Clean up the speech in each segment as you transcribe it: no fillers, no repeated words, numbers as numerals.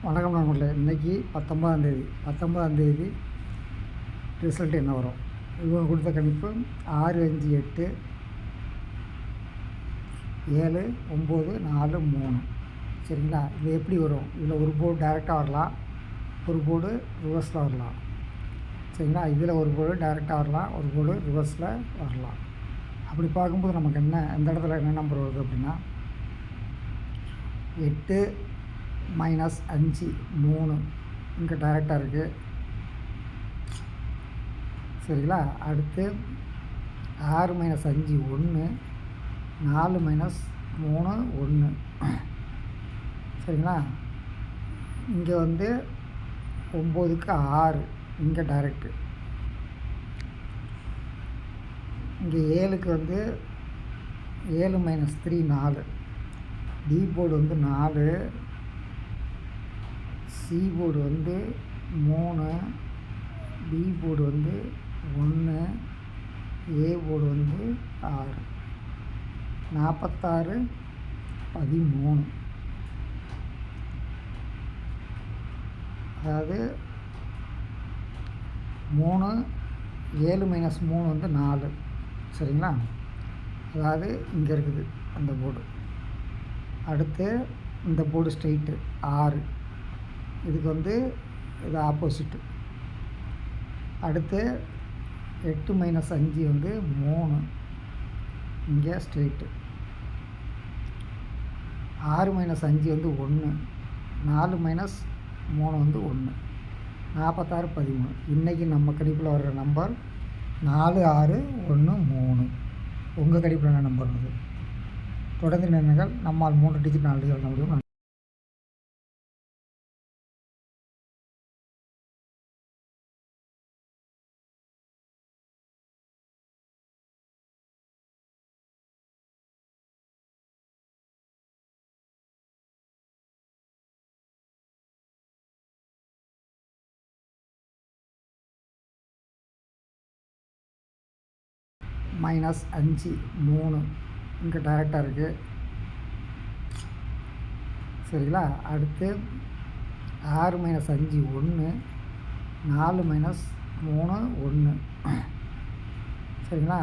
வணக்கம் நண்பர்களே. இன்றைக்கி 19ஆம் தேதி ரிசல்ட் என்ன வரும்? இவங்க கொடுத்த கணிப்பு 6, 5, 8, 7, 9, 4, 3. சரிங்களா? இது எப்படி வரும்? இதில் ஒரு போர்டு டைரெக்டாக வரலாம், ஒரு போர்டு ரிவர்ஸில் வரலாம். சரிங்களா? இதில் ஒரு போர்டு டைரெக்டாக வரலாம், ஒரு போர்டு ரிவர்ஸில் வரலாம். அப்படி பார்க்கும்போது நமக்கு எந்த இடத்துல என்ன நம்பர் வருது அப்படின்னா 8 - 5 3 இங்கே டைரெக்டாக இருக்குது. சரிங்களா? அடுத்து 6 - 5 1, 4 - 3 1. சரிங்களா? இங்கே 9க்கு 6 இங்கே டைரெக்டு. இங்கே 7க்கு 7 - 3 4. D board 4, C board 3, B board 1, A board 6. 46 13. அதாவது 3 7 - 3 4. சரிங்களா? அதாவது இங்கே இருக்குது அந்த போர்டு. அடுத்து இந்த போர்டு ஸ்ட்ரெயிட்டு 6, இதுக்கு இது ஆப்போசிட்டு. அடுத்து 8 - 5 3 இங்கே ஸ்ட்ரெயிட்டு. 6 - 5 1, 4 - 3 1. 46 13. இன்றைக்கி நம்ம கணிப்பில் வர்ற நம்பர் 4 6 1 3. உங்கள் கணிப்பில் என்ன நம்பர் வருது? தொடர்ந்து நினைங்கள். நம்மால் 3 டிஜிட் 4 டிஜிட் எழுத முடியும். -5 3 இங்கே டைரெக்டாக இருக்குது. சரிங்களா? அடுத்து 6 - 5 1, 4 - 3 1. சரிங்களா?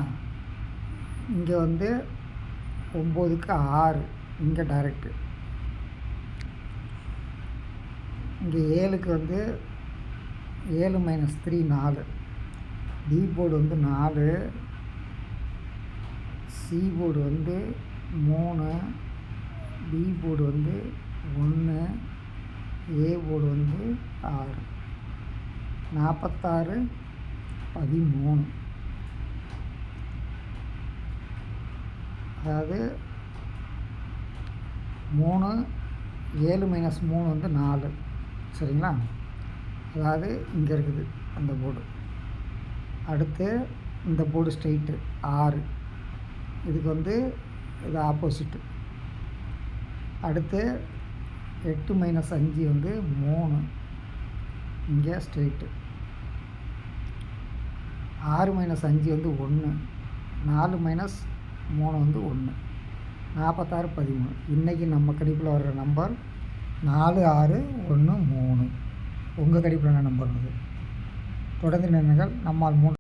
இங்கே 9க்கு 6 இங்கே டைரெக்டு. இங்கே 7க்கு 7 - 3 4. D board 4, C board 3, B board 1, A board 6. 46 13. அதாவது 3 7 - 3 4. சரிங்களா? அதாவது இங்கே இருக்குது அந்த போர்டு. அடுத்து இந்த போர்டு ஸ்ட்ரெயிட்டு 6, இதுக்கு இது ஆப்போசிட்டு. அடுத்து 8 - 5 3 இங்கே ஸ்ட்ரெயிட்டு. 6 - 5 1, 4 - 3 1. 46 13. இன்றைக்கி நம்ம கணிப்பில் வர்ற நம்பர் 4 6 1 3. உங்கள் கணிப்பில் என்ன நம்பர் வருது? தொடர்ந்து நினைங்கள். நம்மால் 3